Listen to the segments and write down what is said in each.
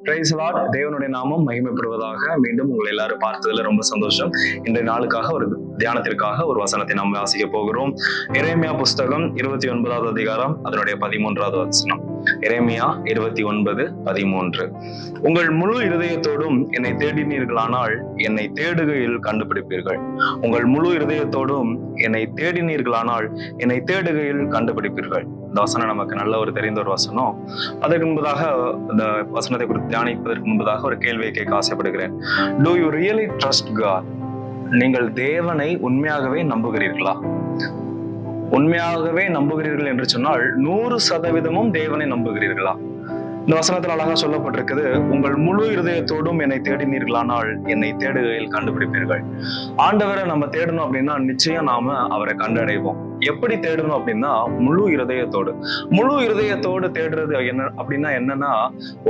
Price Lord. தேவனுடைய நாமம் மகிமைப்படுவதாக. மீண்டும் உங்களை எல்லாரும் பார்த்ததுல ரொம்ப சந்தோஷம். இன்றைய நாளுக்காக ஒரு தியானத்திற்காக ஒரு வசனத்தை நாம் வாசிக்க போகிறோம். எரேமியா புஸ்தகம் 29வது அதிகாரம் அதனுடைய 13வது வசனம். எரேமியா 29:13. உங்கள் முழு இருதயத்தோடும் என்னை தேடினீர்களானால் என்னை தேடுகையில் கண்டுபிடிப்பீர்கள். உங்கள் முழு இருதயத்தோடும் என்னை தேடினீர்களானால் என்னை தேடுகையில் கண்டுபிடிப்பீர்கள். இந்த வசனம் நமக்கு நல்ல ஒரு தெரிந்த ஒரு வசனம். அதற்கு முன்பதாக இந்த வசனத்தை குறித்து தியானிப்பதற்கு முன்பதாக ஒரு கேள்வியை கேட்க ஆசைப்படுகிறேன். Do you really trust God? நீங்கள் தேவனை உண்மையாகவே நம்புகிறீர்களா? உண்மையாகவே நம்புகிறீர்கள் என்று சொன்னால் 100% தேவனை நம்புகிறீர்களா? இந்த வசனத்தில் அழகா சொல்லப்பட்டிருக்குது, உங்கள் முழு இருதயத்தோடும் என்னை தேடினீர்களானால் என்னை தேடுகையில் கண்டுபிடிப்பீர்கள். ஆண்டவரை நம்ம தேடணும் அப்படின்னா நிச்சயம் நாம அவரை கண்டடைவோம். எப்படி தேடணும் அப்படின்னா முழு இருதயத்தோடு. முழு இருதயத்தோடு தேடுறது என்னன்னா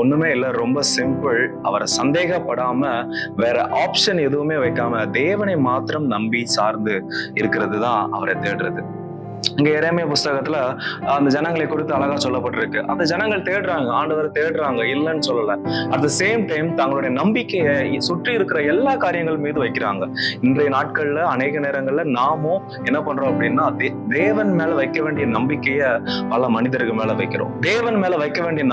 ஒண்ணுமே இல்லை, ரொம்ப சிம்பிள். அவரை சந்தேகப்படாம வேற ஆப்ஷன் எதுவுமே வைக்காம தேவனை மாத்திரம் நம்பி சார்ந்து இருக்கிறது தான் அவரை தேடுறது. இங்க எரேமியா புஸ்தகத்துல அந்த ஜனங்களை குறித்து அழகா சொல்லப்பட்டிருக்கு. அந்த ஜனங்கள் தேடுறாங்க, ஆண்டவரை தேடுறாங்க, இல்லைன்னு சொல்லல. அட் த சேம் டைம் தங்களுடைய நம்பிக்கையை சுற்றி இருக்கிற எல்லா காரியங்கள் மீது வைக்கிறாங்க. இன்றைய நாட்கள்ல அநேக நேரங்கள்ல நாமும் என்ன பண்றோம் அப்படின்னா தேவன் மேல வைக்க வேண்டிய நம்பிக்கைய பல மனிதர்கள் மேல வைக்கிறோம். தேவன் மேல வைக்க வேண்டிய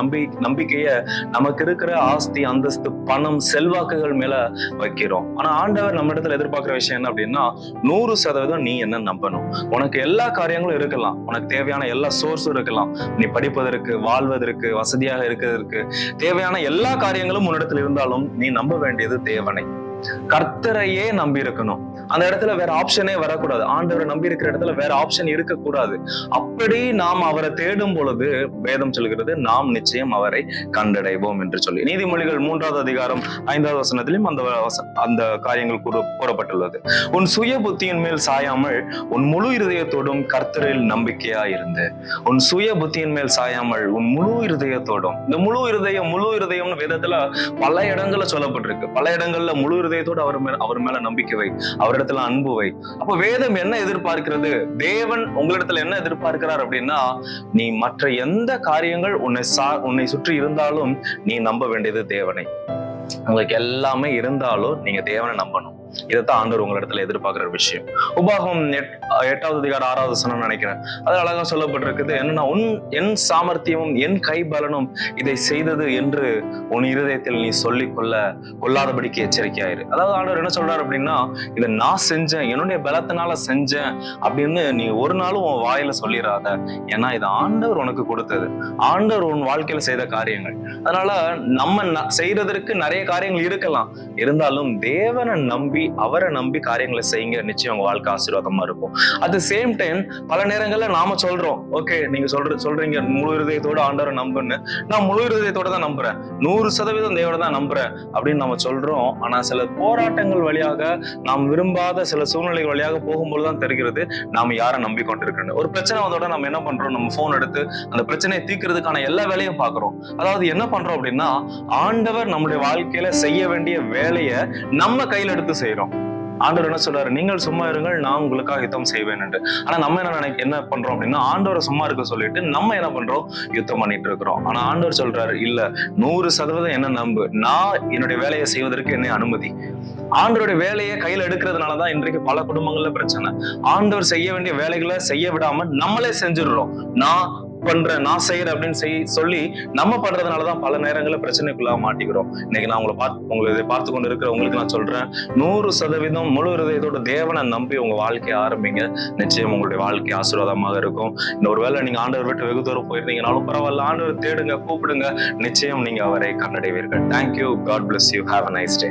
நம்பிக்கைய நமக்கு இருக்கிற ஆஸ்தி, அந்தஸ்து, பணம், செல்வாக்குகள் மேல வைக்கிறோம். ஆனா ஆண்டவர் நம்ம இடத்துல எதிர்பார்க்கிற விஷயம் என்ன அப்படின்னா 100% நீ என்ன நம்பணும். உனக்கு எல்லா காரியங்களும் இருக்கலாம், உனக்கு தேவையான எல்லா சோர்ஸும் இருக்கலாம், நீ படிப்பதற்கு, வாழ்வதற்கு, வசதியாக இருக்கிறதுக்கு தேவையான எல்லா காரியங்களும் உன்னிடத்தில் இருந்தாலும் நீ நம்ப வேண்டியது தேவனை, கர்த்தரையே நம்பி இருக்கணும். அந்த இடத்துல வேற ஆப்ஷனே வரக்கூடாது. ஆண்டவரை நம்பி இருக்கிற இடத்துல வேற ஆப்ஷன் இருக்கக்கூடாது. அப்படி நாம் அவரை தேடும் பொழுது வேதம் சொல்கிறது நாம் நிச்சயம் அவரை கண்டடைவோம் என்று சொல்லி நீதிமொழிகள் 3வது அதிகாரம் 5வது வசனத்திலும் அந்த காரியங்கள் கூறப்பட்டுள்ளது. உன் சுய புத்தியின் மேல் சாயாமல் உன் முழு இருதயத்தோடும் கர்த்தரில் நம்பிக்கையா இருந்து. உன் சுய புத்தியின் மேல் சாயாமல் உன் முழு இருதயத்தோடும். இந்த முழு இருதயம்னு வேதத்துல பல இடங்கள்ல சொல்லப்பட்டிருக்கு. பல இடங்கள்ல முழு இருதயத்தோடு அவர் மேல நம்பிக்கை வை, அவரிடத்துல அன்பு வை. அப்ப வேதம் என்ன எதிர்பார்க்கிறது? தேவன் உங்களிடத்துல என்ன எதிர்பார்க்கிறார் அப்படின்னா நீ மற்ற எந்த காரியங்கள் உன்னை சுற்றி இருந்தாலும் நீ நம்ப வேண்டியது தேவனை. உங்களுக்கு எல்லாமே இருந்தாலும் நீங்க தேவனை நம்பணும். இதைத்தான் ஆண்டவர் உங்களிடத்துல எதிர்பார்க்கிற விஷயம். உபாகம் 8வது அதிகாரம் 6வது வசனம் நினைக்கிறேன், அது அழகா சொல்லப்பட்டிருக்குது. என்னன்னா என் சாமர்த்தியமும் என் கைபலனும் இதை செய்தது என்று உன் இருதயத்தில் நீ கொள்ளாதபடிக்கு எச்சரிக்கையாயிரு. அதாவது ஆண்டவர் என்ன சொல்றாரு அப்படின்னா இதை நான் செஞ்சேன், என்னுடைய பலத்தினால செஞ்சேன் அப்படின்னு நீ ஒரு நாளும் உன் வாயில சொல்லிடாத. ஏன்னா இது ஆண்டவர் உனக்கு கொடுத்தது, ஆண்டவர் உன் வாழ்க்கையில செய்த காரியங்கள். அதனால நம்ம செய்யறதற்கு நிறைய காரியங்கள் இருக்கலாம், இருந்தாலும் தேவனை நம்பி அவரை நம்பி காரியங்களை செய்யுங்க. நிச்சயம் உங்க வாழ்க்கை ஆசீர்வாதமா இருக்கும். அட் த சேம் டைம் பல நேரங்கள்ல நாம சொல்றோம், ஓகே நீங்க சொல்றீங்க முழு இருதயத்தோட ஆண்டவரை நம்புன்னு. நான் முழு இருதயத்தோட தான் நம்புறேன், 100% தேவனை தான் நம்புறேன் அப்படின்னு நம்ம சொல்றோம். ஆனா சில போராட்டங்கள் வழியாக நாம் விரும்பாத சில சூழ்நிலைகள் வழியாக போகும்போதுதான் தெரிகிறது நாம யாரை நம்பிக்கொண்டிருக்கோம். ஒரு பிரச்சனை வந்தோட நம்ம என்ன பண்றோம், நம்ம போன் எடுத்து அந்த பிரச்சனையை தீர்க்கிறதுக்கான எல்லா வேலையும் பாக்குறோம். அதாவது என்ன பண்றோம் அப்படின்னா ஆண்டவர் நம்முடைய வாழ்க்கையில செய்ய வேண்டிய வேலையை நம்ம கையில எடுத்து செய்யறோம். ஆண்டவர் என்ன சொல்றாரு, நீங்கள் சும்மா இருங்கள் நான் உங்களுக்காக யுத்தம் செய்வேன் என்று. ஆனா நம்ம என்ன பண்றோம் அப்படின்னா ஆண்டவரை சும்மா இருக்க சொல்லிட்டு நம்ம என்ன பண்றோம், யுத்தம் பண்ணிட்டு இருக்கிறோம். ஆனா ஆண்டவர் சொல்றாரு இல்ல, 100% என்ன நம்பு, நான் என்னுடைய வேலையை செய்வதற்கு என்னை அனுமதி. ஆண்டவருடைய வேலையை கையில எடுக்கிறதுனாலதான் இன்றைக்கு பல குடும்பங்கள்ல பிரச்சனை. ஆண்டவர் செய்ய வேண்டிய வேலைகளை செய்ய விடாம நம்மளே செஞ்சிடுறோம். நான் செய்யறேன் அப்படின்னு சொல்லி நம்ம பண்றதுனாலதான் பல நேரங்களில் பிரச்சனைக்குள்ள மாட்டிக்கிறோம். இன்னைக்கு நான் உங்களை இதை பார்த்து கொண்டு இருக்கிற உங்களுக்கு நான் சொல்றேன், 100% முழு இருதயத்தோட தேவனை நம்பி உங்க வாழ்க்கையை ஆரம்பிங்க. நிச்சயம் உங்களுடைய வாழ்க்கை ஆசீர்வாதமாக இருக்கும். இந்த ஒரு வேளை நீங்க ஆண்டவர் விட்டு வெகு தூரம் போயிருந்தீங்கனாலும் பரவாயில்ல, ஆண்டவர் தேடுங்க, கூப்பிடுங்க, நிச்சயம் நீங்க அவரை கண்டடைவீர்கள். Thank you. God bless you. Have a nice day.